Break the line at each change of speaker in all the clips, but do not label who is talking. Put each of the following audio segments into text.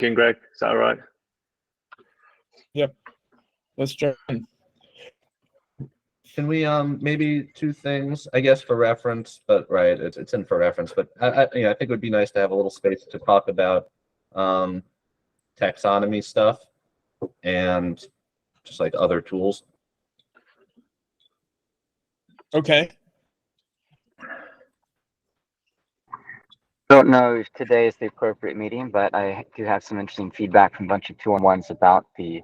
King Greg, is that all right?
Yep. Let's jump in.
Can we maybe two things, I guess, for reference, but right, it's in for reference, but I think it would be nice to have a little space to talk about taxonomy stuff and just like other tools.
Okay.
Don't know if today is the appropriate meeting, but I do have some interesting feedback from a bunch of 2-on-1s about the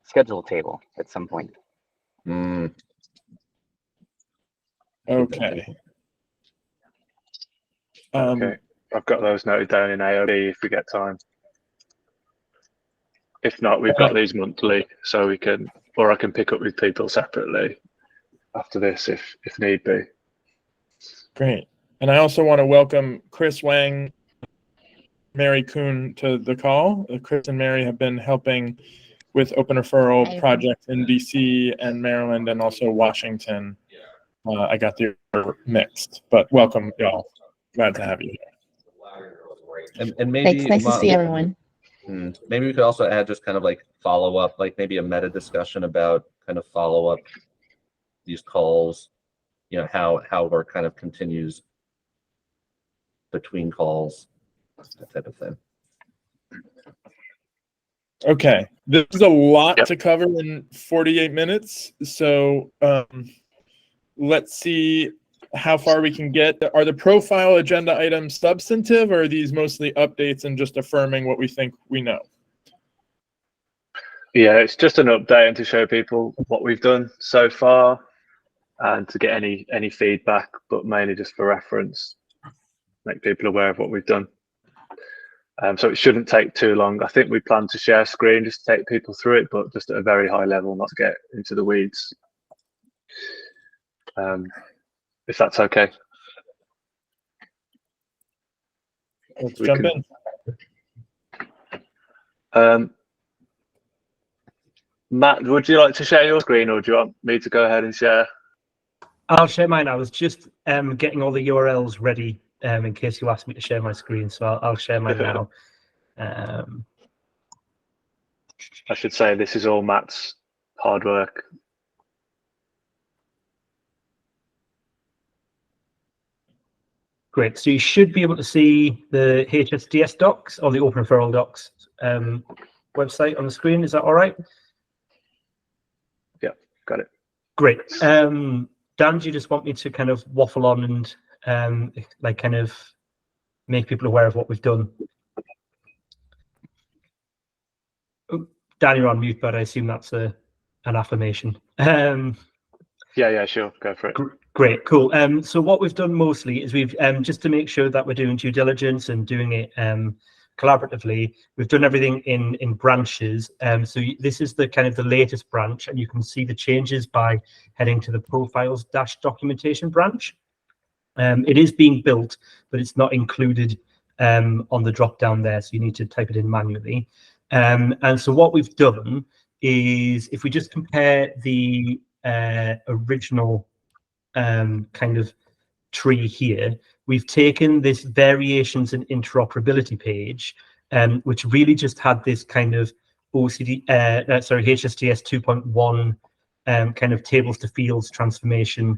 schedule table at some point.
Okay.
Okay, I've got those noted down in AOB if we get time. If not, we've got these monthly, so we can, or I can pick up with people separately after this if need be.
Great. And I also want to welcome Chris Wang, Mary Kuhn to the call. Chris and Mary have been helping with open referral projects in DC and Maryland and also Washington. I got the order mixed, but welcome y'all. Glad to have you here.
And maybe
Thanks. Nice to see everyone.
Maybe we could also add just kind of like follow up, like maybe a meta discussion about kind of follow up these calls, you know, how work kind of continues between calls, that type of thing.
Okay, this is a lot to cover in 48 minutes, so let's see how far we can get. Are the profile agenda items substantive, or are these mostly updates and just affirming what we think we know?
Yeah, it's just an update and to show people what we've done so far and to get any feedback, but mainly just for reference, make people aware of what we've done. So it shouldn't take too long. I think we plan to share screen just to take people through it, but just at a very high level, not to get into the weeds. If that's okay.
Let's jump
in. Matt, would you like to share your screen, or do you want me to go ahead and share?
I'll share mine. I was just getting all the URLs ready in case you asked me to share my screen, so I'll share mine now.
I should say this is all Matt's hard work.
Great. So you should be able to see the HSDS docs or the Open Referral docs website on the screen. Is that all right?
Yeah, got it.
Great. Dan, do you just want me to kind of waffle on and like kind of make people aware of what we've done? Oh, Dan, you're on mute, but I assume that's an affirmation.
Yeah, sure. Go for it.
Great, cool. So what we've done mostly is we've just to make sure that we're doing due diligence and doing it collaboratively, we've done everything in branches. So this is the kind of the latest branch, and you can see the changes by heading to the profiles documentation branch. It is being built, but it's not included on the drop down there, so you need to type it in manually. And so what we've done is, if we just compare the original kind of tree here, we've taken this variations and interoperability page, which really just had this kind of HSDS 2.1 kind of tables to fields transformation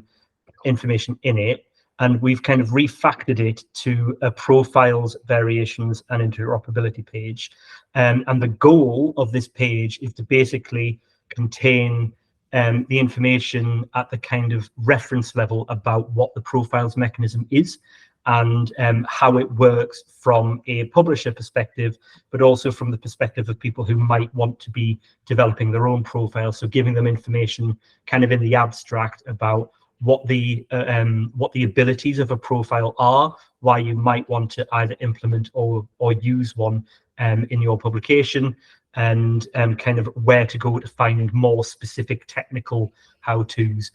information in it, and we've kind of refactored it to a profiles, variations, and interoperability page. And the goal of this page is to basically contain the information at the kind of reference level about what the profiles mechanism is and how it works from a publisher perspective, but also from the perspective of people who might want to be developing their own profiles. So giving them information kind of in the abstract about what the abilities of a profile are, why you might want to either implement or use one in your publication, and kind of where to go to find more specific technical how-tos.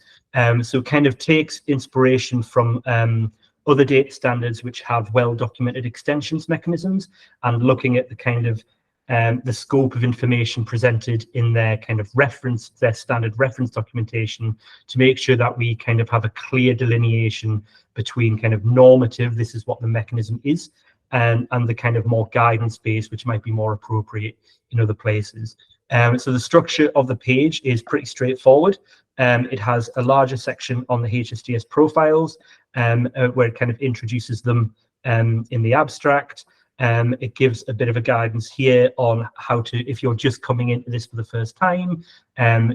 So kind of takes inspiration from other data standards which have well-documented extensions mechanisms, and looking at the kind of the scope of information presented in their kind of reference, their standard reference documentation, to make sure that we kind of have a clear delineation between kind of normative, this is what the mechanism is, and the kind of more guidance based, which might be more appropriate in other places. So the structure of the page is pretty straightforward. It has a larger section on the HSDS profiles, where it kind of introduces them in the abstract. It gives a bit of a guidance here on how to, if you're just coming into this for the first time,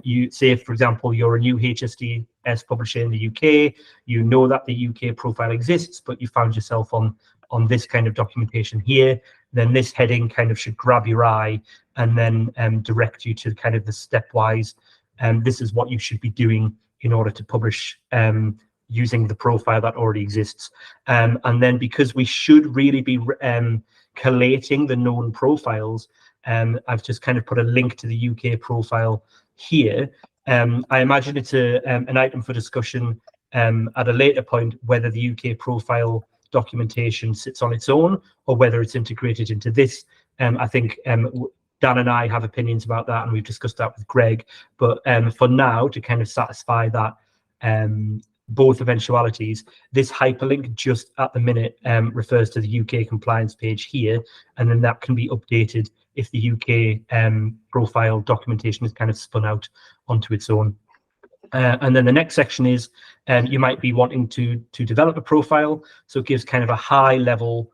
you say, for example, you're a new HSDS publisher in the UK, you know that the UK profile exists, but you found yourself on this kind of documentation here, then this heading kind of should grab your eye and then direct you to kind of the stepwise, this is what you should be doing in order to publish using the profile that already exists. And then because we should really be collating the known profiles, I've just kind of put a link to the UK profile here. I imagine it's an item for discussion at a later point, whether the UK profile documentation sits on its own or whether it's integrated into this. I think Dan and I have opinions about that, and we've discussed that with Greg. But for now, to kind of satisfy that both eventualities, this hyperlink just at the minute refers to the UK compliance page here, and then that can be updated if the UK profile documentation is kind of spun out onto its own. And then the next section is you might be wanting to develop a profile, so it gives kind of a high level.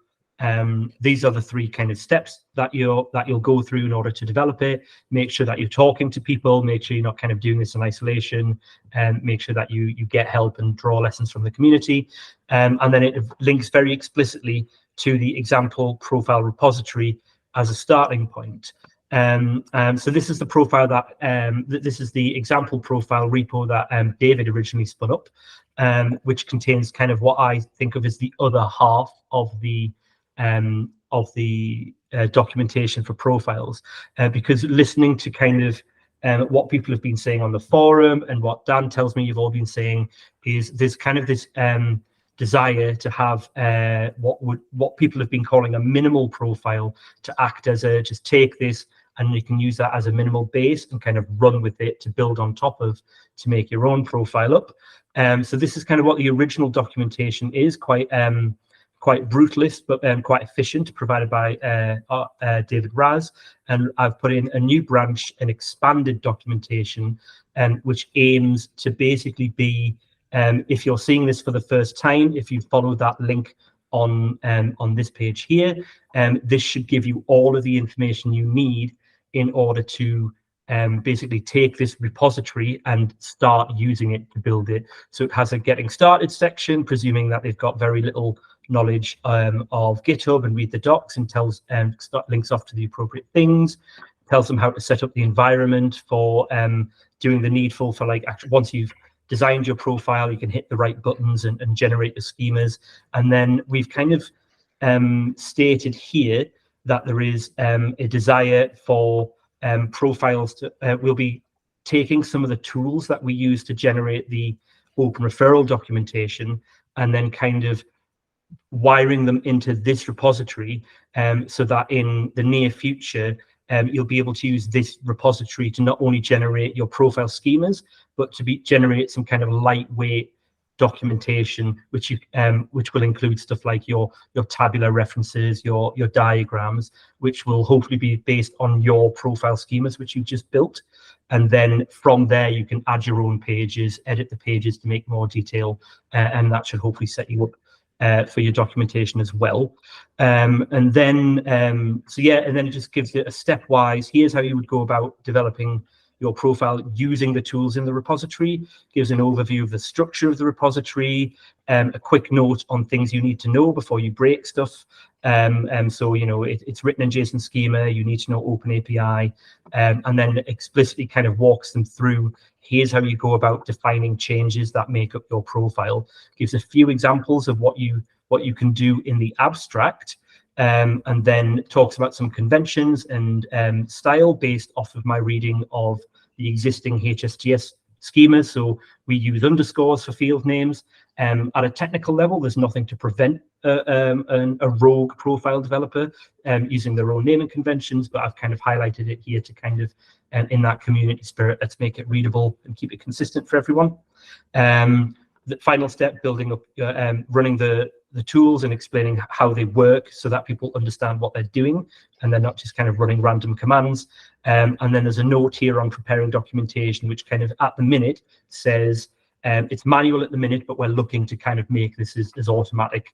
These are the three kind of steps that you'll go through in order to develop it. Make sure that you're talking to people, make sure you're not kind of doing this in isolation, and make sure that you get help and draw lessons from the community. And then it links very explicitly to the example profile repository as a starting point. So this is the profile that this is the example profile repo that David originally spun up, which contains kind of what I think of as the other half of the documentation for profiles, because listening to kind of what people have been saying on the forum and what Dan tells me you've all been saying is there's kind of this desire to have what people have been calling a minimal profile, to act as a just take this and you can use that as a minimal base and kind of run with it to build on top of to make your own profile up. So this is kind of what the original documentation is, quite brutalist, but quite efficient, provided by David Raz. And I've put in a new branch, an expanded documentation, which aims to basically be, if you're seeing this for the first time, if you follow that link on this page here, this should give you all of the information you need in order to basically take this repository and start using it to build it. So it has a getting started section, presuming that they've got very little knowledge of GitHub and read the docs, and tells links off to the appropriate things, tells them how to set up the environment for doing the needful for, like, actually once you've designed your profile, you can hit the right buttons and generate the schemas. And then we've kind of stated here that there is a desire for profiles to, we'll be taking some of the tools that we use to generate the open referral documentation and then kind of wiring them into this repository, so that in the near future, you'll be able to use this repository to not only generate your profile schemas, but to generate some kind of lightweight documentation, which will include stuff like your tabular references, your diagrams, which will hopefully be based on your profile schemas which you've just built. And then from there you can add your own pages, edit the pages to make more detail, and that should hopefully set you up for your documentation as well. And then it just gives you a stepwise, here's how you would go about developing your profile using the tools in the repository, gives an overview of the structure of the repository, a quick note on things you need to know before you break stuff. So, you know, it's written in JSON schema, you need to know Open API, and then explicitly kind of walks them through, here's how you go about defining changes that make up your profile. Gives a few examples of what you can do in the abstract, and then talks about some conventions and style based off of my reading of the existing HSDS schemas. So we use underscores for field names. At a technical level, there's nothing to prevent a rogue profile developer using their own naming conventions, but I've kind of highlighted it here to kind of, in that community spirit, let's make it readable and keep it consistent for everyone. The final step, building up, running the the tools and explaining how they work so that people understand what they're doing and they're not just kind of running random commands. And then there's a note here on preparing documentation, which kind of at the minute says it's manual at the minute, but we're looking to kind of make this as automatic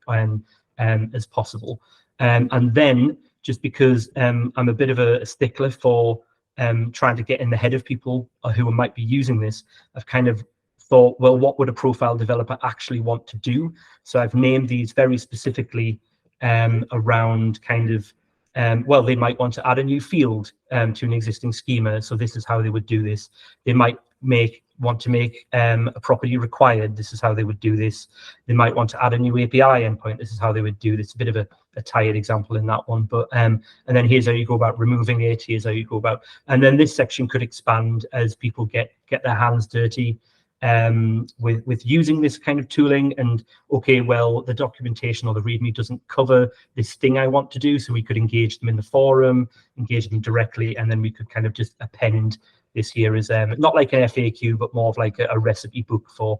as possible. And then just because I'm a bit of a stickler for trying to get in the head of people who might be using this, I've kind of thought, well, what would a profile developer actually want to do? So I've named these very specifically around kind of, well, they might want to add a new field to an existing schema. So this is how they would do this. They might want to make a property required. This is how they would do this. They might want to add a new API endpoint. This is how they would do this. A bit of a tired example in that one, but and then here's how you go about removing it. Here's how you go about, and then this section could expand as people get their hands dirty with using this kind of tooling. And okay, well, the documentation or the README doesn't cover this thing I want to do, so we could engage them in the forum, engage them directly, and then we could kind of just append this here as not like an FAQ, but more of like a recipe book for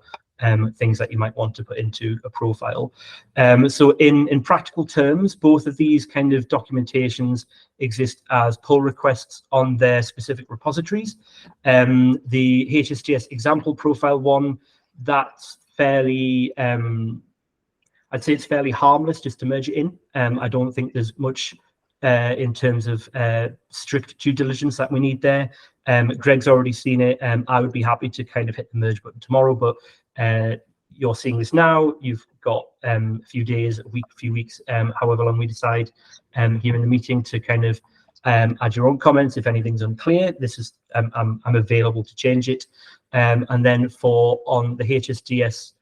things that you might want to put into a profile. So in practical terms, both of these kind of documentations exist as pull requests on their specific repositories. The HSDS example profile one, that's fairly, I'd say it's fairly harmless just to merge it in. I don't think there's much in terms of strict due diligence that we need there. Greg's already seen it. I would be happy to kind of hit the merge button tomorrow, but you're seeing this now. You've got a few days, a week, a few weeks, however long we decide here in the meeting to kind of add your own comments if anything's unclear. This is I'm available to change it. And then on the HSDS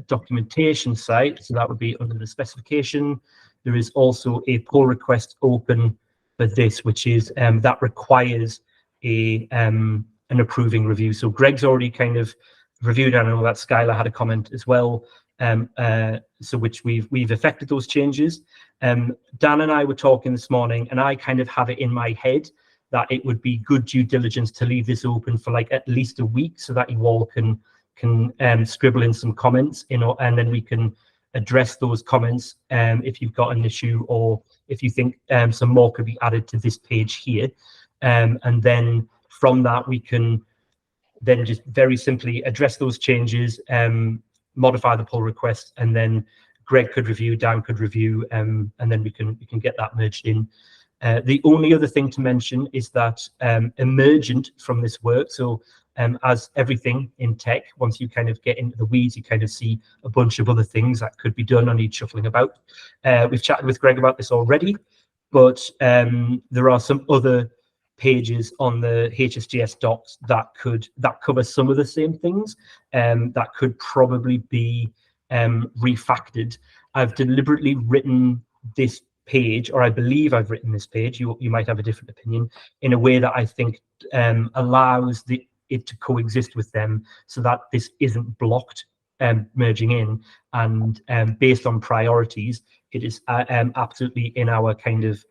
documentation site, so that would be under the specification. There is also a pull request open for this, which is that requires an approving review. So Greg's already kind of reviewed, and I know that Skylar had a comment as well. So which we've effected those changes. Dan and I were talking this morning, and I kind of have it in my head that it would be good due diligence to leave this open for like at least a week, so that you all can scribble in some comments, and then we can address those comments if you've got an issue, or if you think some more could be added to this page here. And then from that, we can then just very simply address those changes, modify the pull request, and then Greg could review, Dan could review, and then we can get that merged in. The only other thing to mention is that emergent from this work, so as everything in tech, once you kind of get into the weeds, you kind of see a bunch of other things that could be done or need shuffling about. We've chatted with Greg about this already, but there are some other pages on the HSDS docs that cover some of the same things that could probably be refactored. I've deliberately written this page, or I believe I've written this page, you might have a different opinion, in a way that I think allows it to coexist with them, so that this isn't blocked merging in, and based on priorities, it is absolutely in our kind of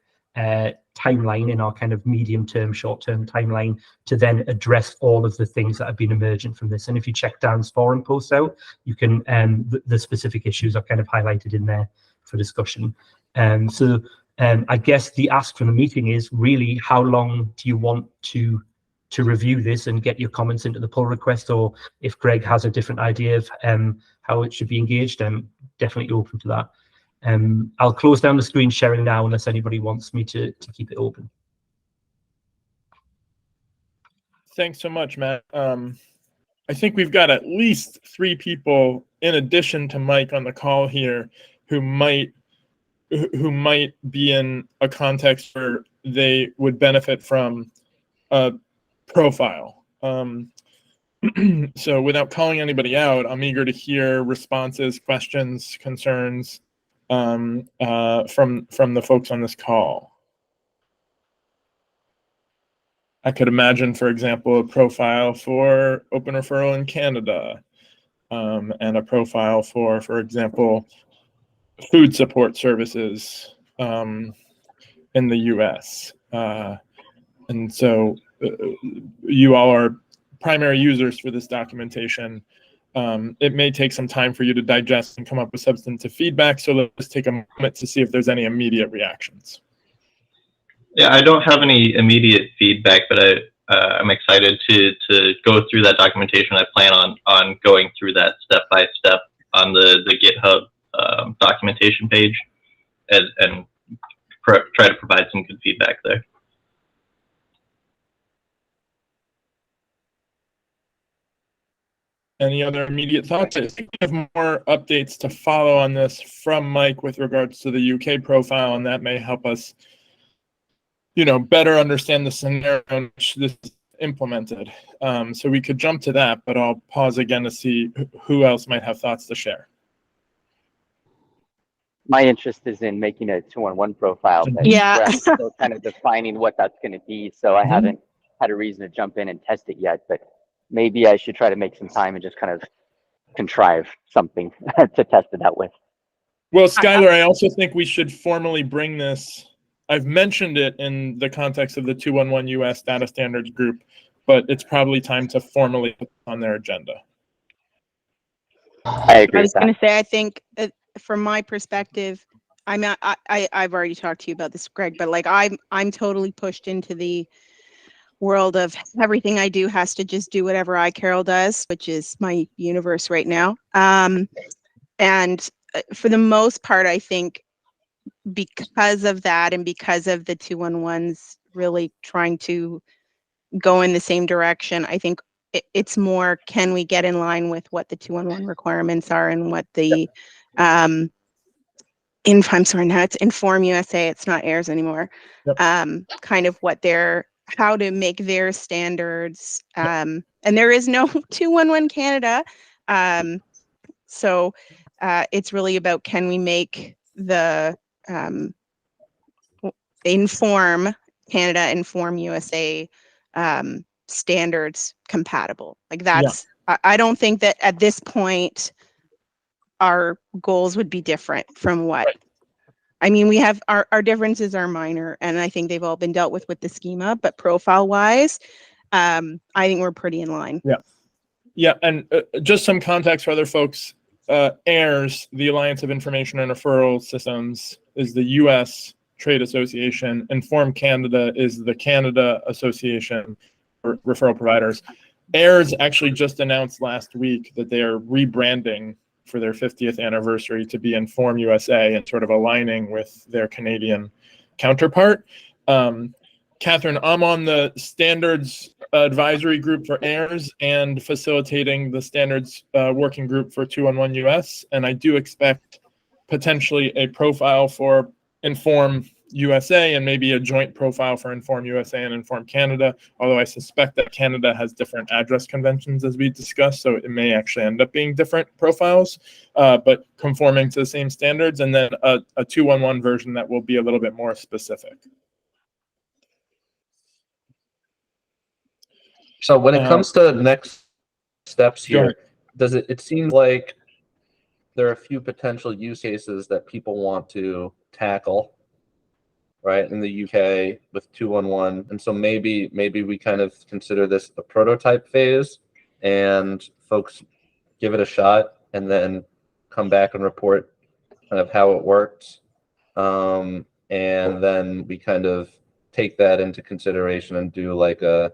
timeline, in our kind of medium-term, short-term timeline, to then address all of the things that have been emergent from this. And if you check Dan's forum posts out, you can the specific issues are kind of highlighted in there for discussion. So I guess the ask from the meeting is really, how long do you want to review this and get your comments into the pull request? Or if Greg has a different idea of how it should be engaged, I'm definitely open to that. I'll close down the screen sharing now unless anybody wants me to keep it open.
Thanks so much, Matt. I think we've got at least 3 people in addition to Mike on the call here who might be in a context where they would benefit from a profile. So without calling anybody out, I'm eager to hear responses, questions, concerns from the folks on this call. I could imagine, for example, a profile for Open Referral in Canada, and a profile for example, food support services in the US. And so you all are primary users for this documentation. It may take some time for you to digest and come up with substantive feedback, so let's take a moment to see if there's any immediate reactions.
Yeah, I don't have any immediate feedback, but I'm excited to go through that documentation. I plan on going through that step by step on the GitHub documentation page, and try to provide some good feedback there.
Any other immediate thoughts? I think we have more updates to follow on this from Mike with regards to the UK profile, and that may help us, better understand the scenario in which this is implemented. So we could jump to that, but I'll pause again to see who else might have thoughts to share.
My interest is in making a 2-on-1 profile, but we're still kind of defining what that's going to be. So I haven't had a reason to jump in and test it yet, but maybe I should try to make some time and just kind of contrive something to test it out with.
Well, Skylar, I also think we should formally bring this. I've mentioned it in the context of the 2-on-1 US data standards group, but it's probably time to formally put it on their agenda.
I agree.
I was going to say, I think from my perspective, I've already talked to you about this, Greg, but like I'm totally pushed into the world of everything I do has to just do whatever iCarol does, which is my universe right now. And for the most part, I think because of that and because of the 2-on-1s really trying to go in the same direction, I think it's more, can we get in line with what the 2-on-1 requirements are and what the I'm sorry, now it's Inform USA, it's not AIRS anymore.
Yep.
Kind of what how to make their standards. And there is no 2-on-1 Canada. So it's really about, can we make the Inform Canada, Inform USA standards compatible? Like that's, I don't think that at this point, our goals would be different from what, I mean, we have our differences are minor, and I think they've all been dealt with the schema, but profile wise, I think we're pretty in line.
Yeah, and just some context for other folks. AIRS, the Alliance of Information and Referral Systems, is the US trade association. Inform Canada is the Canada Association for Referral Providers. AIRS actually just announced last week that they are rebranding for their 50th anniversary to be Inform USA and sort of aligning with their Canadian counterpart. Catherine, I'm on the standards advisory group for AIRS and facilitating the standards working group for 2-on-1 US, and I do expect potentially a profile for Inform USA and maybe a joint profile for Inform USA and Inform Canada, although I suspect that Canada has different address conventions as we discussed, so it may actually end up being different profiles, but conforming to the same standards, and then a 2-on-1 version that will be a little bit more specific.
So when it comes to next steps here, does it seems like there are a few potential use cases that people want to tackle, right, in the UK with 2-on-1, and so maybe we kind of consider this a prototype phase, and folks give it a shot, and then come back and report kind of how it works, and then we kind of take that into consideration and do like a,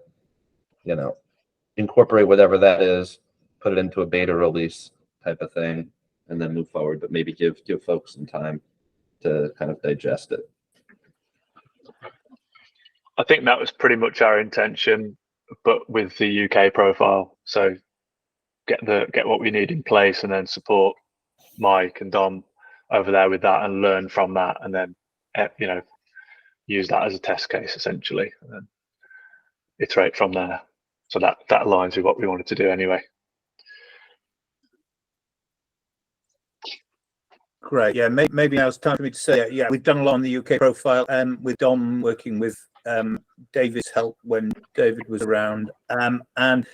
incorporate whatever that is, put it into a beta release type of thing, and then move forward, but maybe give folks some time to kind of digest it.
I think that was pretty much our intention, but with the UK profile. So get what we need in place, and then support Mike and Dom over there with that, and learn from that, and then use that as a test case essentially, and then iterate from there. So that aligns with what we wanted to do anyway.
Great. Yeah, maybe now it's time for me to say, yeah, we've done a lot on the UK profile, with Dom working with David's help when David was around, and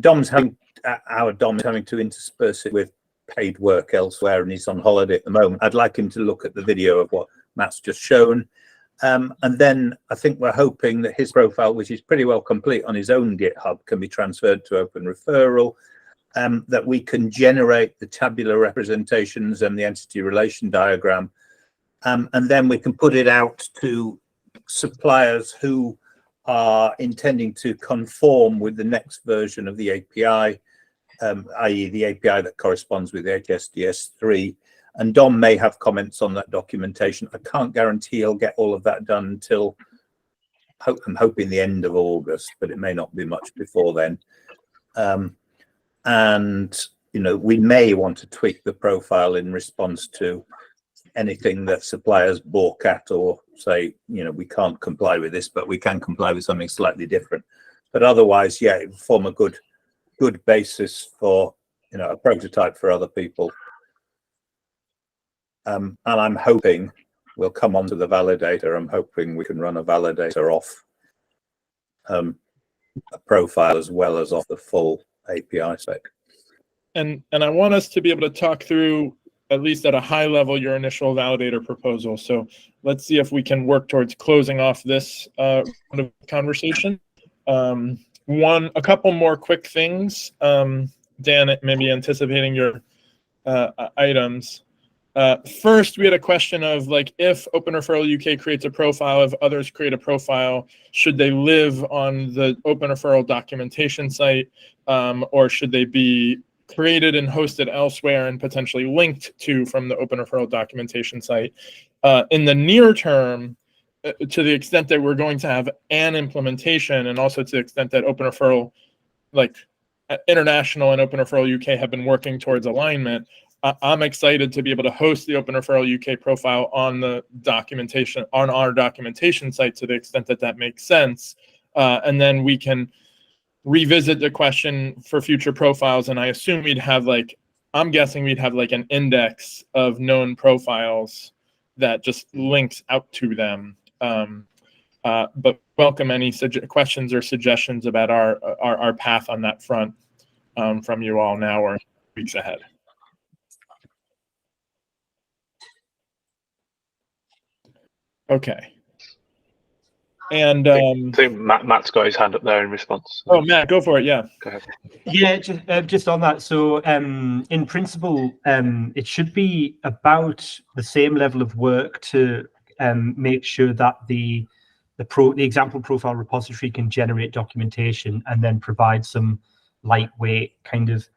Dom's having to intersperse it with paid work elsewhere, and he's on holiday at the moment. I'd like him to look at the video of what Matt's just shown, and then I think we're hoping that his profile, which is pretty well complete on his own GitHub, can be transferred to Open Referral. that we can generate the tabular representations and the entity relation diagram, and then we can put it out to suppliers who are intending to conform with the next version of the API, i.e. the API that corresponds with HSDS 3. And Dom may have comments on that documentation. I can't guarantee he'll get all of that done until, I'm hoping, the end of August, but it may not be much before then. And, you know, we may want to tweak the profile in response to anything that suppliers balk at or say, you know, we can't comply with this, but we can comply with something slightly different. But otherwise, yeah, it would form a good basis for, you know, a prototype for other people. And I'm hoping we'll come on to the validator. I'm hoping we can run a validator off a profile as well as off the full API spec.
And I want us to be able to talk through, at least at a high level, your initial validator proposal. So let's see if we can work towards closing off this conversation. A couple more quick things. Dan, maybe anticipating your items. First, we had a question of, like, if Open Referral UK creates a profile, if others create a profile, should they live on the Open Referral documentation site, or should they be created and hosted elsewhere and potentially linked to from the Open Referral documentation site? In the near term, to the extent that we're going to have an implementation, and also to the extent that Open Referral, like International and Open Referral UK, have been working towards alignment, I'm excited to be able to host the Open Referral UK profile on the documentation, on our documentation site, to the extent that that makes sense. And then we can revisit the question for future profiles. And I assume we'd have, like, I'm guessing we'd have like an index of known profiles that just links out to them. But welcome any questions or suggestions about our path on that front from you all now or weeks ahead. Okay. And
I think Matt's got his hand up there in response.
Oh, Matt, go for it. Yeah.
Go ahead.
Yeah, just on that. So in principle, it should be about the same level of work to make sure that the example profile repository can generate documentation and then provide some lightweight kind of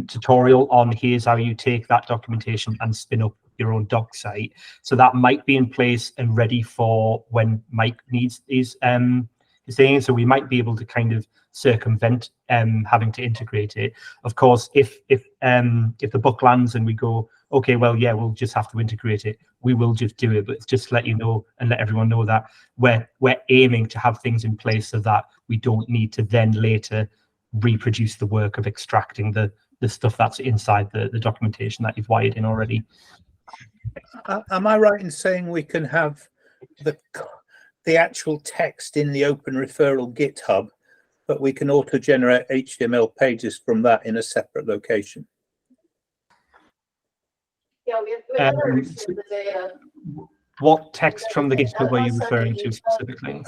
tutorial on here's how you take that documentation and spin up your own doc site. So that might be in place and ready for when Mike needs his thing. So we might be able to kind of circumvent having to integrate it. Of course, if the book lands and we go, okay, well, yeah, we'll just have to integrate it, we will just do it. But just let you know and let everyone know that we're aiming to have things in place so that we don't need to then later reproduce the work of extracting the stuff that's inside the documentation that you've wired in already.
Am I right in saying we can have the actual text in the Open Referral GitHub, but we can auto-generate HTML pages from that in a separate location?
What text from the GitHub are you referring to specifically?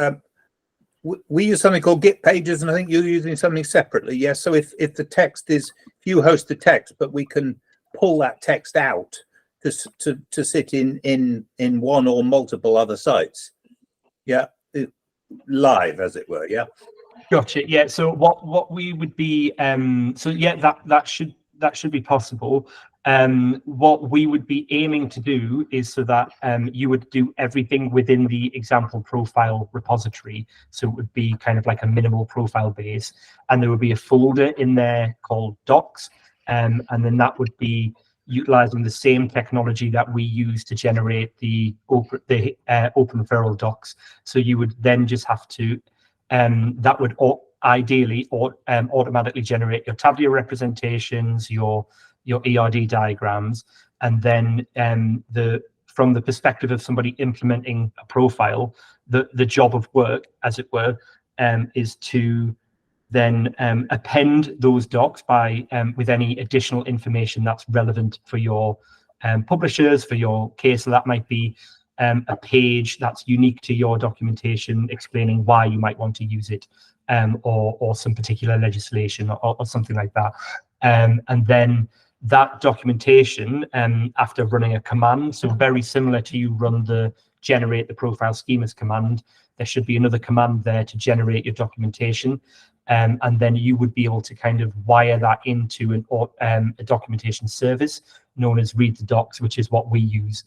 We use something called Git Pages, and I think you're using something separately. Yes. So if the text is, if you host the text, but we can pull that text out to sit in one or multiple other sites. Yeah, live, as it were. Yeah.
Gotcha. Yeah. So what we would be so yeah, that should be possible. What we would be aiming to do is so that you would do everything within the example profile repository. So it would be kind of like a minimal profile base, and there would be a folder in there called docs, and then that would be utilizing the same technology that we use to generate the open referral docs. So you would then just have to that would ideally automatically generate your tabular representations, your ERD diagrams, and then from the perspective of somebody implementing a profile, the job of work, as it were, is to then append those docs by with any additional information that's relevant for your publishers, for your case. So that might be a page that's unique to your documentation explaining why you might want to use it, or some particular legislation or something like that. and then that documentation, after running a command, so very similar to you run the generate the profile schemas command, there should be another command there to generate your documentation. And then you would be able to kind of wire that into a documentation service known as Read the Docs, which is what we use.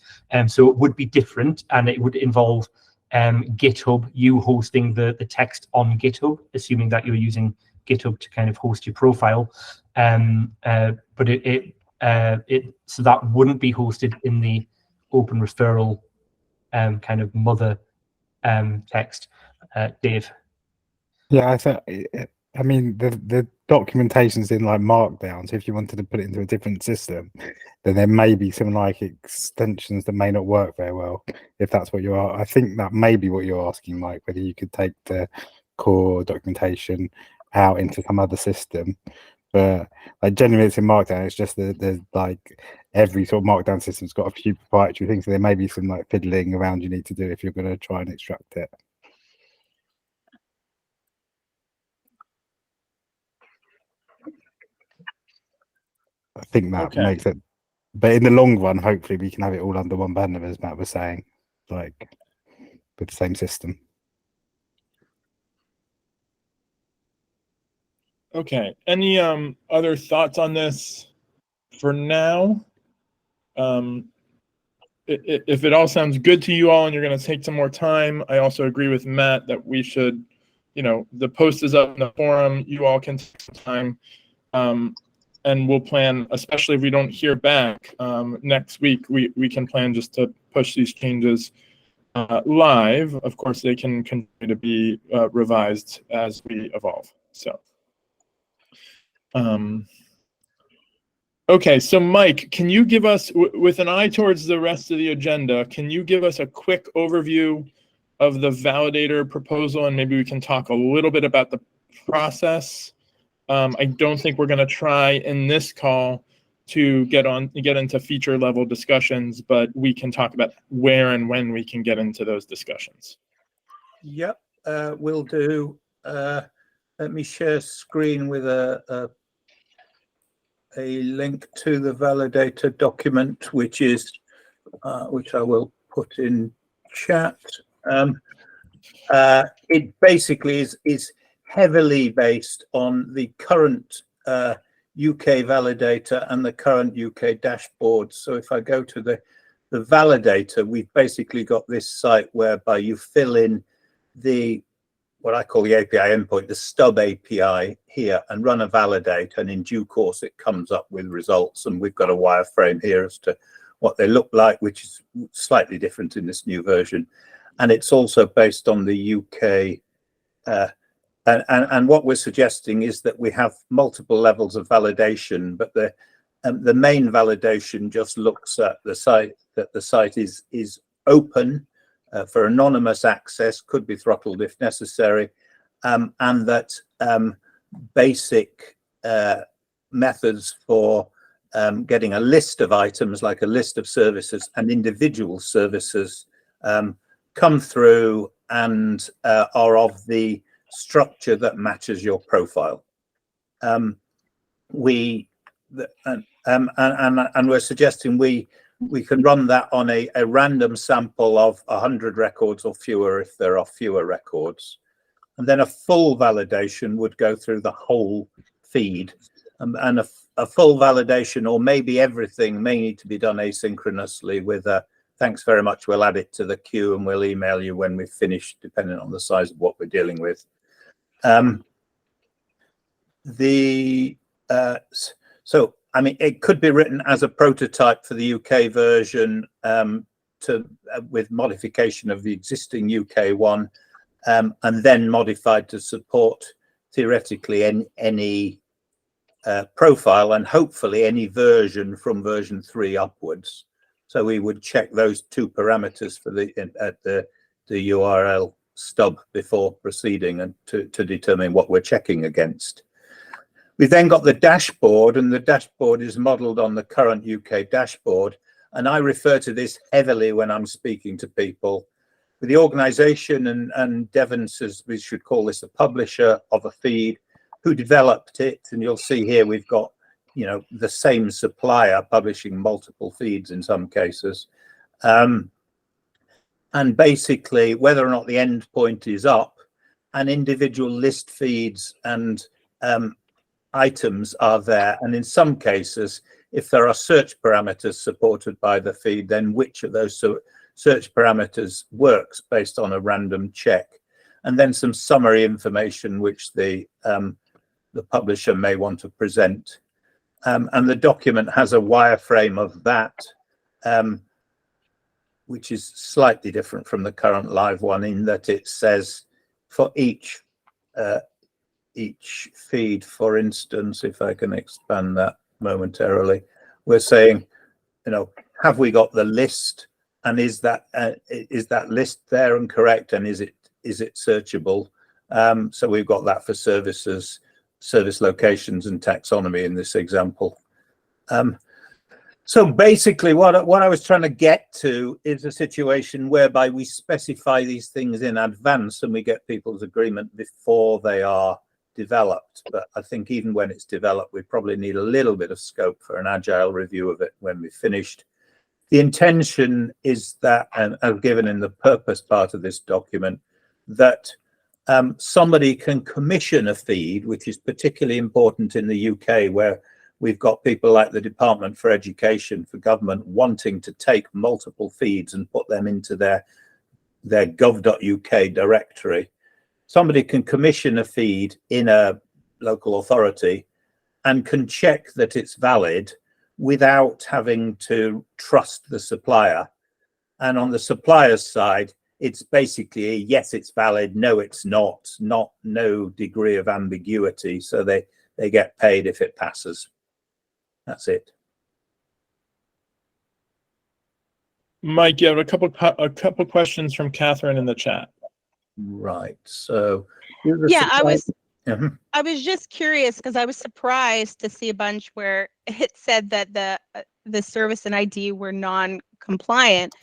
So it would be different, and it would involve GitHub, you hosting the text on GitHub, assuming that you're using GitHub to kind of host your profile. But so that wouldn't be hosted in the Open Referral kind of mother text. Dave.
Yeah, I mean the documentation's in like Markdown, so if you wanted to put it into a different system, then there may be some like extensions that may not work very well. If that's what you are, I think that may be what you're asking, Mike, whether you could take the core documentation out into some other system. But like generally it's in Markdown. It's just there's like every sort of Markdown system's got a few proprietary things, so there may be some like fiddling around you need to do if you're going to try and extract it. I think that makes it, but in the long run, hopefully we can have it all under one banner, as Matt was saying, like with the same system.
Okay. Any other thoughts on this for now? If it all sounds good to you all and you're going to take some more time, I also agree with Matt that we should, the post is up in the forum. You all can take some time. And we'll plan, especially if we don't hear back next week, we can plan just to push these changes live. Of course, they can continue to be revised as we evolve. So, okay, so Mike, can you give us, with an eye towards the rest of the agenda, can you give us a quick overview of the validator proposal, and maybe we can talk a little bit about the process? I don't think we're going to try in this call to get into feature level discussions, but we can talk about where and when we can get into those discussions.
Yep, will do. Let me share screen with a link to the validator document, which I will put in chat. It basically is heavily based on the current UK validator and the current UK dashboard. So if I go to the validator, we've basically got this site whereby you fill in what I call the API endpoint, the stub API here, and run a validate, and in due course it comes up with results. And we've got a wireframe here as to what they look like, which is slightly different in this new version. And it's also based on the UK and what we're suggesting is that we have multiple levels of validation, but the main validation just looks at the site, that the site is open for anonymous access, could be throttled if necessary, and that basic methods for getting a list of items, like a list of services and individual services, come through and are of the structure that matches your profile. And we're suggesting we can run that on a random sample of 100 records or fewer if there are fewer records. And then a full validation would go through the whole feed. And a full validation, or maybe everything, may need to be done asynchronously with a thanks very much, we'll add it to the queue and we'll email you when we've finished, depending on the size of what we're dealing with. So I mean, it could be written as a prototype for the UK version with modification of the existing UK one, and then modified to support theoretically any profile and hopefully any version from version 3 upwards. So we would check those two parameters for the URL stub before proceeding, and to determine what we're checking against. We've then got the dashboard, and the dashboard is modeled on the current UK dashboard. And I refer to this heavily when I'm speaking to people. The organization, and Devon says we should call this a publisher of a feed, who developed it. And you'll see here we've got, you know, the same supplier publishing multiple feeds in some cases. And basically, whether or not the endpoint is up, and individual list feeds and items are there. And in some cases, if there are search parameters supported by the feed, then which of those search parameters works based on a random check. And then some summary information which the publisher may want to present. And the document has a wireframe of that, which is slightly different from the current live one in that it says for each feed, for instance, if I can expand that momentarily, we're saying, you know, have we got the list, and is that list there and correct, and is it searchable? So we've got that for services, service locations, and taxonomy in this example. So basically what I was trying to get to is a situation whereby we specify these things in advance and we get people's agreement before they are developed. But I think even when it's developed, we probably need a little bit of scope for an agile review of it when we've finished. The intention is that, and I've given in the purpose part of this document, that somebody can commission a feed, which is particularly important in the UK, where we've got people like the Department for Education, for government, wanting to take multiple feeds and put them into their gov.uk directory. Somebody can commission a feed in a local authority and can check that it's valid without having to trust the supplier. And on the supplier's side, it's basically a yes, it's valid, no, it's not no degree of ambiguity. So they get paid if it passes. That's it.
Mike, you have a couple questions from Catherine in the chat.
Right. So
yeah, I was just curious because I was surprised to see a bunch where it said that the service and ID were non-compliant.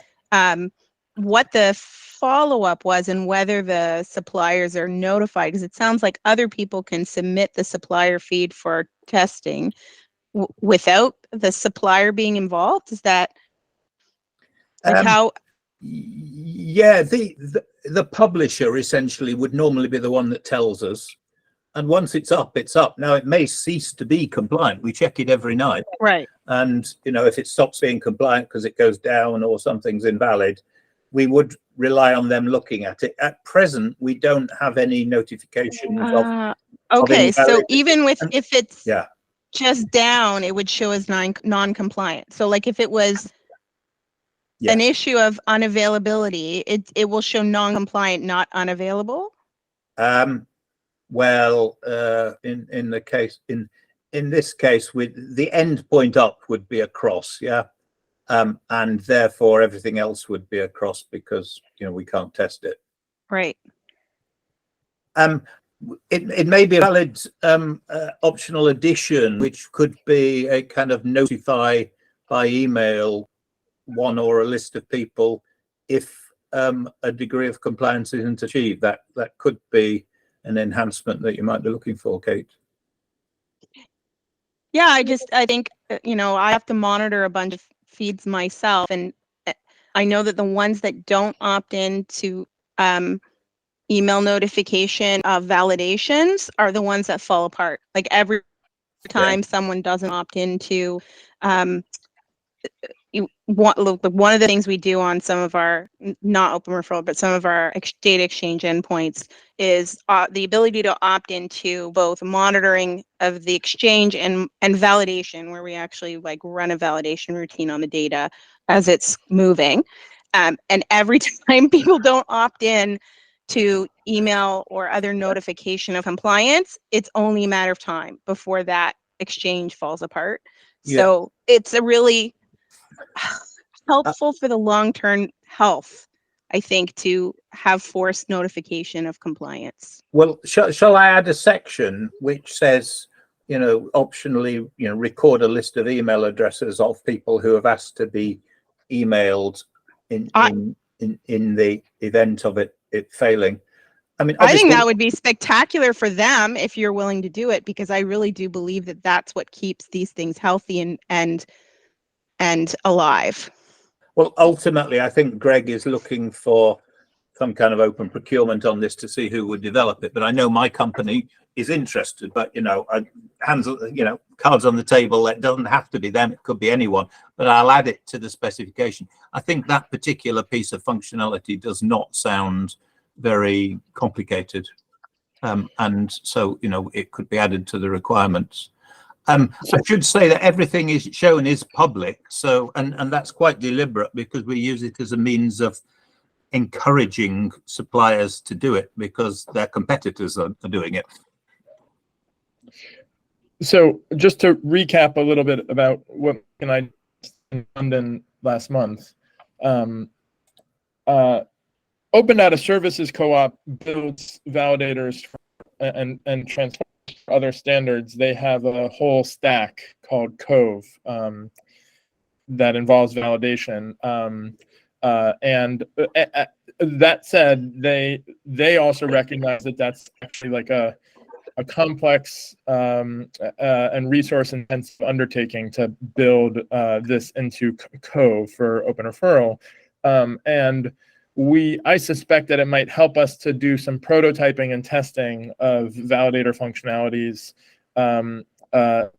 What the follow-up was and whether the suppliers are notified, because it sounds like other people can submit the supplier feed for testing without the supplier being involved. Is that like how?
Yeah, the publisher essentially would normally be the one that tells us, and once it's up, it's up. Now it may cease to be compliant. We check it every night,
right?
And you know, if it stops being compliant because it goes down or something's invalid, we would rely on them looking at it. At present, we don't have any notifications of
okay, so even with if it's
yeah,
just down, it would show as non-compliant. So like if it was an issue of unavailability, it will show non-compliant, not unavailable.
Well, in the case in this case, with the end point up would be a cross, yeah, and therefore everything else would be a cross because you know we can't test it.
Right.
It may be a valid optional addition, which could be a kind of notify by email one or a list of people if a degree of compliance isn't achieved. That could be an enhancement that you might be looking for, Kate.
Yeah, I think you know, I have to monitor a bunch of feeds myself, and I know that the ones that don't opt in to email notification of validations are the ones that fall apart. Like every time someone doesn't opt into one of the things we do on some of our, not open referral, but some of our data exchange endpoints is the ability to opt into both monitoring of the exchange and validation, where we actually like run a validation routine on the data as it's moving. And every time people don't opt in to email or other notification of compliance, it's only a matter of time before that exchange falls apart.
Yeah.
So it's a really helpful for the long-term health, I think, to have forced notification of compliance.
Well, shall I add a section which says, you know, optionally, you know, record a list of email addresses of people who have asked to be emailed in the event of it failing, I mean,
I think that would be spectacular for them if you're willing to do it, because I really do believe that that's what keeps these things healthy and alive.
Well, ultimately, I think Greg is looking for some kind of open procurement on this to see who would develop it. But I know my company is interested. But cards on the table. It doesn't have to be them; it could be anyone. But I'll add it to the specification. I think that particular piece of functionality does not sound very complicated, and so it could be added to the requirements. I should say that everything is shown is public, so and that's quite deliberate because we use it as a means of encouraging suppliers to do it because their competitors are doing it.
So just to recap a little bit about what I did in London last month, Open Data Services Co-op builds validators and transformers for other standards. They have a whole stack called Cove that involves validation. And that said, they also recognize that that's actually like a complex and resource-intensive undertaking to build this into Cove for Open Referral. And I suspect that it might help us to do some prototyping and testing of validator functionalities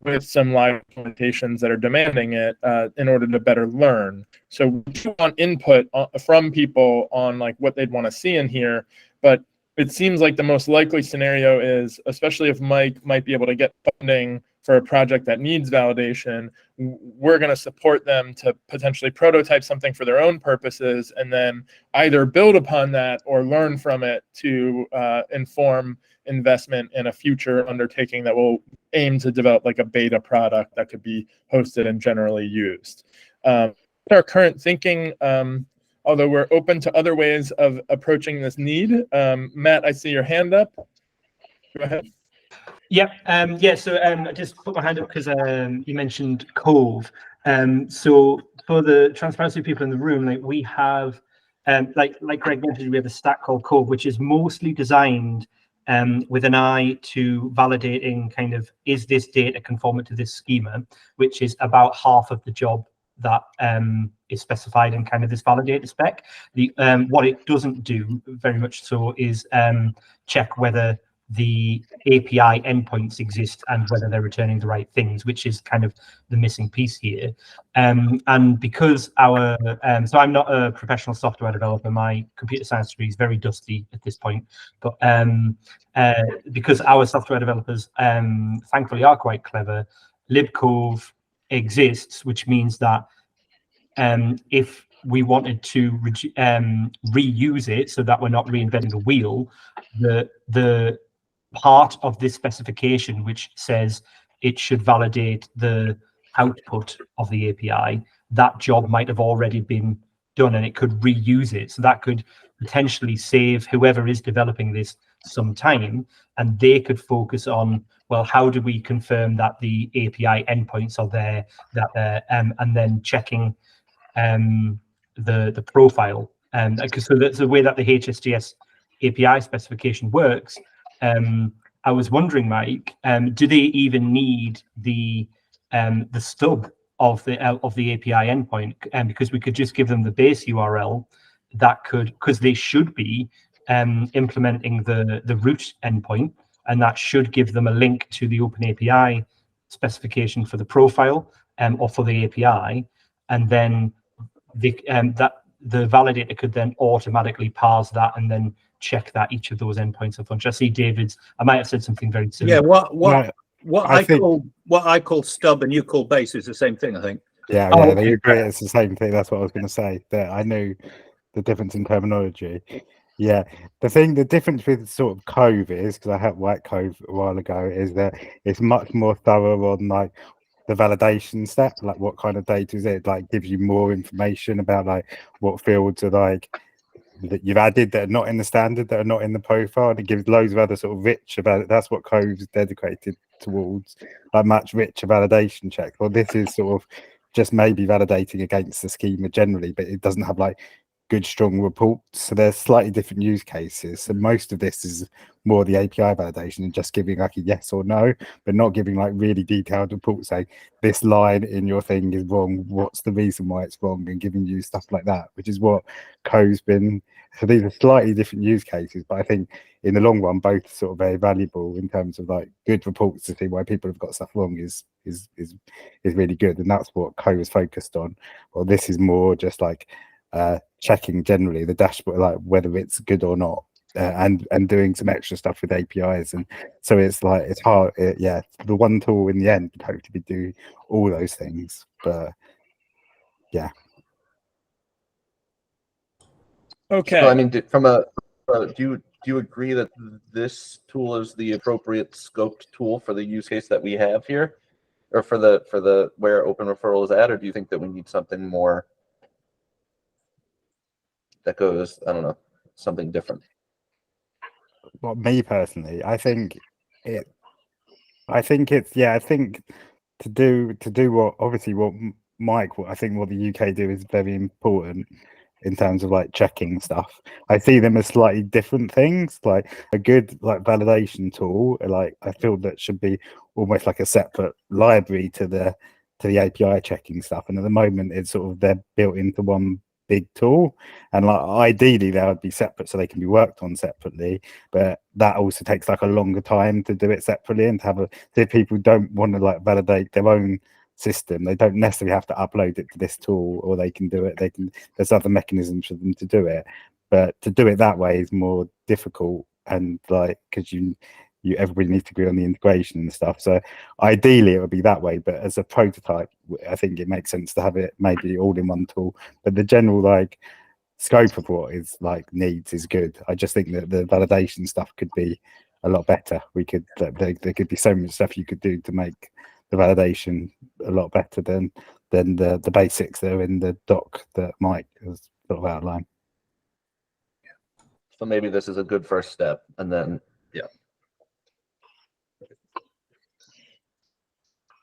with some live implementations that are demanding it in order to better learn. So we want input from people on like what they'd want to see in here, but it seems like the most likely scenario is, especially if Mike might be able to get funding for a project that needs validation, we're going to support them to potentially prototype something for their own purposes and then either build upon that or learn from it to inform investment in a future undertaking that will aim to develop like a beta product that could be hosted and generally used. Our current thinking, although we're open to other ways of approaching this need. Matt, I see your hand up. Go ahead.
Yeah, so I just put my hand up because you mentioned Cove. So for the transparency people in the room, like we have, like Greg mentioned, we have a stack called Cove, which is mostly designed with an eye to validating kind of, is this data conformant to this schema, which is about half of the job that is specified in kind of this validator spec. What it doesn't do very much so is check whether the API endpoints exist and whether they're returning the right things, which is kind of the missing piece here. And because so I'm not a professional software developer, my computer science degree is very dusty at this point, but because our software developers thankfully are quite clever, libcove exists, which means that if we wanted to reuse it so that we're not reinventing the wheel, the part of this specification which says it should validate the output of the API, that job might have already been done and it could reuse it. So that could potentially save whoever is developing this some time, and they could focus on, well, how do we confirm that the API endpoints are there, that and then checking the profile. So that's the way that the HSDS API specification works. I was wondering, Mike, do they even need the stub of the API endpoint? Because we could just give them the base URL that could, because they should be implementing the root endpoint, and that should give them a link to the Open API specification for the profile or for the API, and then the validator could then automatically parse that and then check that each of those endpoints are function. I see David's. I might have said something very similar.
Yeah, what I call stub and you call base is the same thing, I think.
Yeah, they agree. It's the same thing. That's what I was going to say. That I knew the difference in terminology. Yeah, the difference with sort of Cove is, because I helped write Cove a while ago, is that it's much more thorough on like the validation step, like what kind of data is it, like gives you more information about like what fields are like that you've added that are not in the standard, that are not in the profile, and it gives loads of other sort of rich about it. That's what Cove's dedicated towards, like much richer validation checks. Well, this is sort of just maybe validating against the schema generally, but it doesn't have like good, strong reports. So there's slightly different use cases. So most of this is more the API validation and just giving like a yes or no, but not giving like really detailed reports saying this line in your thing is wrong. What's the reason why it's wrong? And giving you stuff like that, which is what Co's been. So these are slightly different use cases, but I think in the long run, both sort of very valuable in terms of like good reports to see why people have got stuff wrong is really good. And that's what Co was focused on. Well, this is more just like checking generally the dashboard, like whether it's good or not, and doing some extra stuff with APIs. And so it's like it's hard. Yeah, the one tool in the end would hopefully do all those things. But yeah.
Okay.
So I mean, do you agree that this tool is the appropriate scoped tool for the use case that we have here, or for the where Open Referral is at, or do you think that we need something more that goes, I don't know, something different?
Well, me personally, I think it's to do what obviously what Mike, I think what the UK do is very important in terms of like checking stuff. I see them as slightly different things. Like a good like validation tool, like I feel that should be almost like a separate library to the API checking stuff. And at the moment, it's sort of they're built into one big tool, and like ideally they would be separate so they can be worked on separately, but that also takes like a longer time to do it separately. And to have so if people don't want to like validate their own system, they don't necessarily have to upload it to this tool, or they can do it, there's other mechanisms for them to do it, but to do it that way is more difficult, and like because everybody needs to agree on the integration and stuff. So ideally it would be that way, but as a prototype, I think it makes sense to have it maybe all in one tool. But the general like scope of what is like needs is good. I just think that the validation stuff could be a lot better. There could be so much stuff you could do to make the validation a lot better than the basics that are in the doc that Mike has sort of outlined.
So maybe this is a good first step, and then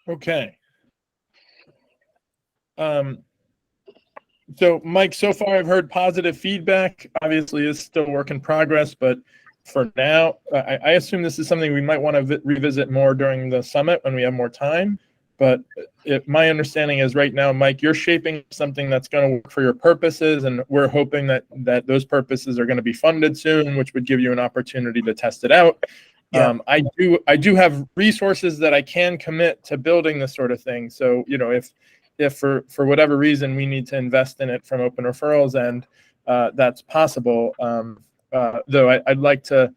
Okay. So Mike, so far I've heard positive feedback. Obviously it's still work in progress, but for now, I assume this is something we might want to revisit more during the summit when we have more time. But my understanding is right now, Mike, you're shaping something that's going to work for your purposes, and we're hoping that those purposes are going to be funded soon, which would give you an opportunity to test it out. Yeah. I do have resources that I can commit to building this sort of thing. So, you know, if for whatever reason we need to invest in it from Open Referrals, and that's possible, though I'd like to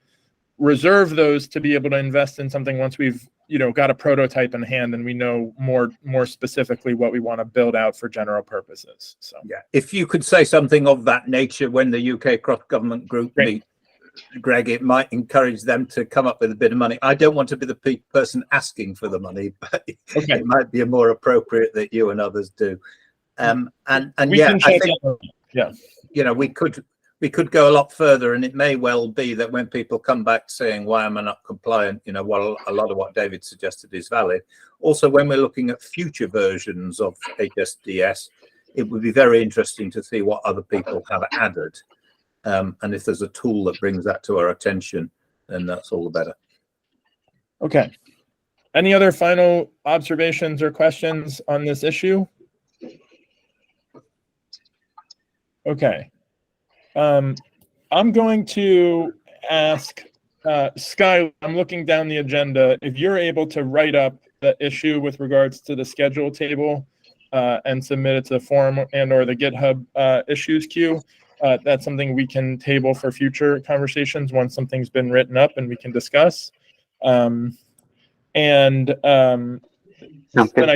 reserve those to be able to invest in something once we've, you know, got a prototype in hand and we know more specifically what we want to build out for general purposes. So
yeah, if you could say something of that nature when the UK cross-government group meet, Greg, it might encourage them to come up with a bit of money. I don't want to be the person asking for the money, but it might be more appropriate that you and others do. And yeah, I think you know, we could go a lot further, and it may well be that when people come back saying, why am I not compliant, you know, well, a lot of what David suggested is valid. Also, when we're looking at future versions of HSDS, it would be very interesting to see what other people have added. And if there's a tool that brings that to our attention, then that's all the better.
Okay. Any other final observations or questions on this issue? Okay. I'm going to ask Sky, I'm looking down the agenda, if you're able to write up the issue with regards to the schedule table and submit it to the forum and or the GitHub issues queue. That's something we can table for future conversations once something's been written up and we can discuss. And I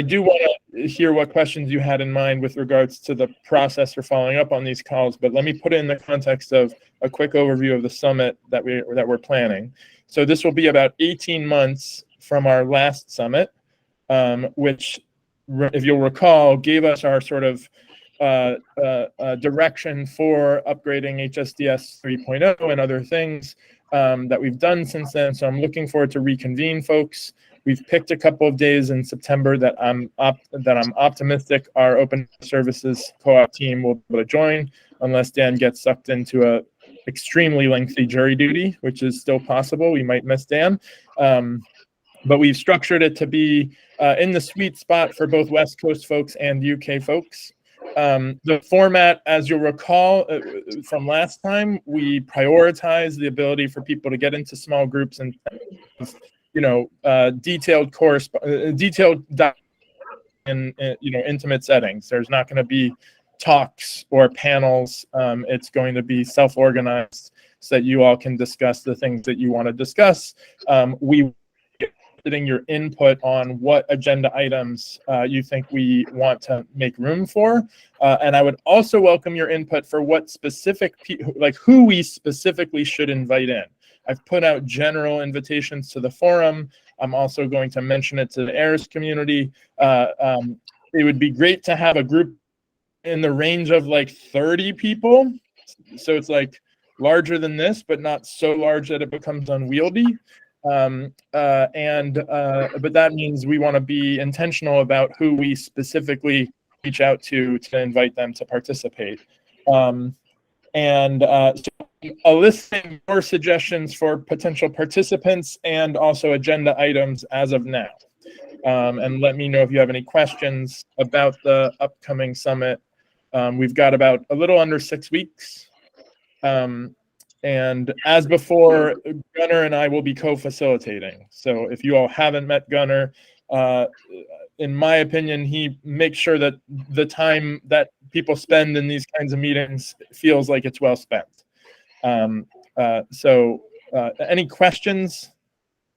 do want to hear what questions you had in mind with regards to the process for following up on these calls, but let me put it in the context of a quick overview of the summit that we're planning. So this will be about 18 months from our last summit, which, if you'll recall, gave us our sort of direction for upgrading HSDS 3.0 and other things that we've done since then. So I'm looking forward to reconvene, folks. We've picked a couple of days in September that I'm optimistic our open services co-op team will be able to join. unless Dan gets sucked into a extremely lengthy jury duty, which is still possible. We might miss Dan. But we've structured it to be in the sweet spot for both West Coast folks and UK folks. The format, as you'll recall from last time, we prioritize the ability for people to get into small groups and, detailed in intimate settings. There's not going to be talks or panels. It's going to be self-organized so that you all can discuss the things that you want to discuss. We getting your input on what agenda items you think we want to make room for. And I would also welcome your input for what specific who we specifically should invite in. I've put out general invitations to the forum. I'm also going to mention it to the AIRS community. It would be great to have a group in the range of 30 people. So it's larger than this, but not so large that it becomes unwieldy. But that means we want to be intentional about who we specifically reach out to invite them to participate. So eliciting more suggestions for potential participants and also agenda items as of now. And let me know if you have any questions about the upcoming summit. We've got about a little under 6 weeks. And as before, Gunnar and I will be co-facilitating. So if you all haven't met Gunnar, in my opinion, he makes sure that the time that people spend in these kinds of meetings feels like it's well spent. Any questions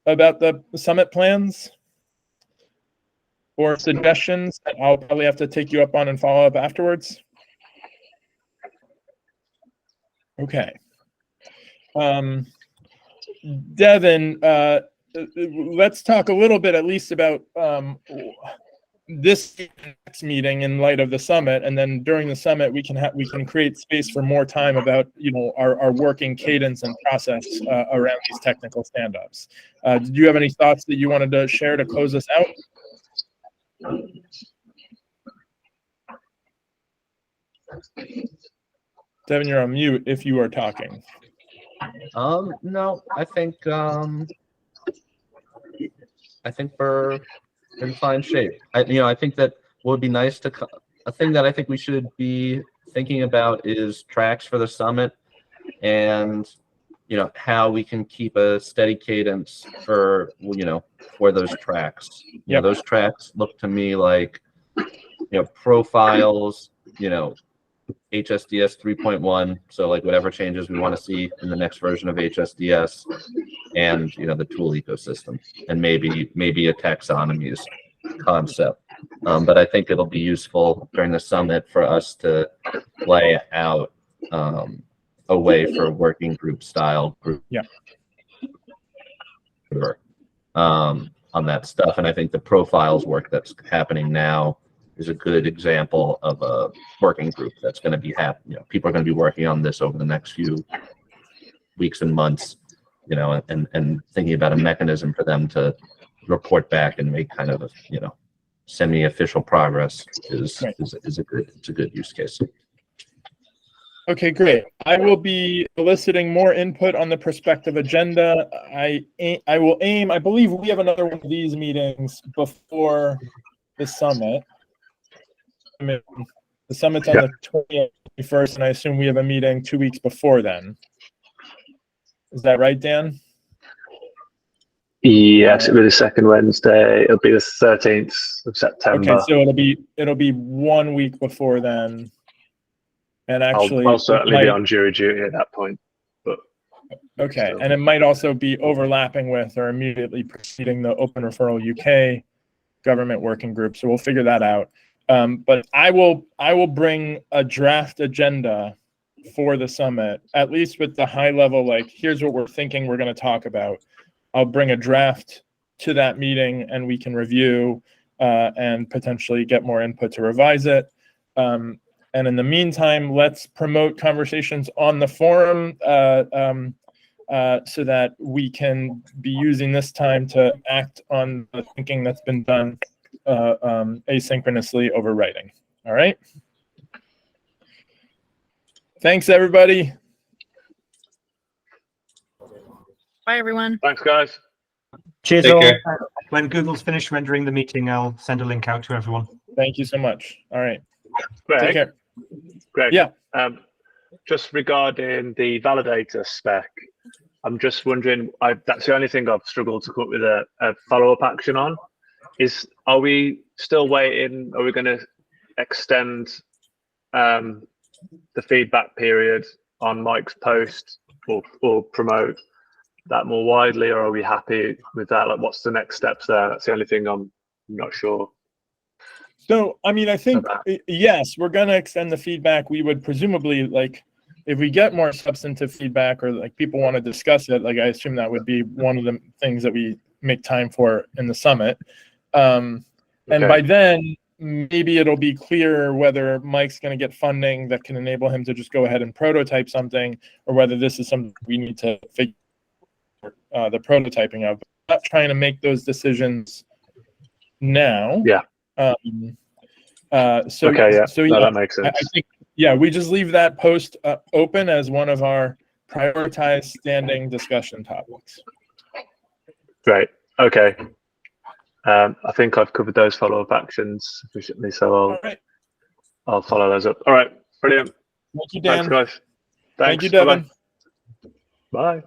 about the summit plans or suggestions that I'll probably have to take you up on and follow up afterwards? Okay. Devin, let's talk a little bit at least about this next meeting in light of the summit, and then during the summit we can create space for more time about our working cadence and process around these technical stand-ups. Did you have any thoughts that you wanted to share to close us out? Devin, you're on mute if you are talking.
No, I think we're in fine shape. I think that would be nice to. A thing that I think we should be thinking about is tracks for the summit, and how we can keep a steady cadence for those tracks. Those tracks look to me like profiles. HSDS 3.1, so whatever changes we want to see in the next version of HSDS, and the tool ecosystem, and maybe a taxonomies concept. But I think it'll be useful during the summit for us to lay out a way for working group style group on that stuff. And I think the profiles work that's happening now is a good example of a working group that's going to be people are going to be working on this over the next few weeks and months, and thinking about a mechanism for them to report back and make kind of semi-official progress is a good use case.
Okay, great. I will be eliciting more input on the prospective agenda. I believe we have another one of these meetings before the summit. The summit's on the 21st, and I assume we have a meeting 2 weeks before then. Is that right, Dan?
Yes, it'll be the second Wednesday. It'll be the 13th of September.
Okay, so it'll be 1 week before then. And actually,
I'll certainly be on jury duty at that point. But
okay, and it might also be overlapping with or immediately preceding the Open Referral UK government working group. So we'll figure that out. But I will bring a draft agenda for the summit, at least with the high level, here's what we're thinking we're going to talk about. I'll bring a draft to that meeting and we can review and potentially get more input to revise it. And in the meantime, let's promote conversations on the forum so that we can be using this time to act on the thinking that's been done asynchronously over writing. All right. Thanks, everybody.
Bye, everyone.
Thanks, guys.
Cheers
Take
all.
care.
When Google's finished rendering the meeting, I'll send a link out to everyone.
Thank you so much. All right.
Greg,
Take care.
Greg,
Yeah.
Just regarding the validator spec, I'm just wondering, that's the only thing I've struggled to come up with a follow-up action on. Are we still waiting? Are we going to extend the feedback period on Mike's post or promote that more widely, or are we happy with that? Like, what's the next steps there? That's the only thing I'm not sure.
So, I mean, I think, yes, we're going to extend the feedback. We would presumably, like, if we get more substantive feedback or like people want to discuss it, like I assume that would be one of the things that we make time for in the summit. And by then, maybe it'll be clear whether Mike's going to get funding that can enable him to just go ahead and prototype something, or whether this is something we need to figure the prototyping of. I'm not trying to make those decisions now.
Yeah.
So
yeah,
so
no,
yeah,
that makes sense.
I think, yeah, we just leave that post open as one of our prioritized standing discussion topics.
Great. Okay. I think I've covered those follow-up actions sufficiently, so I'll follow those up. All right. Brilliant.
Thank you, Dan.
Thanks, guys. Thanks.
Thank you, Devin.
Bye-bye. Bye.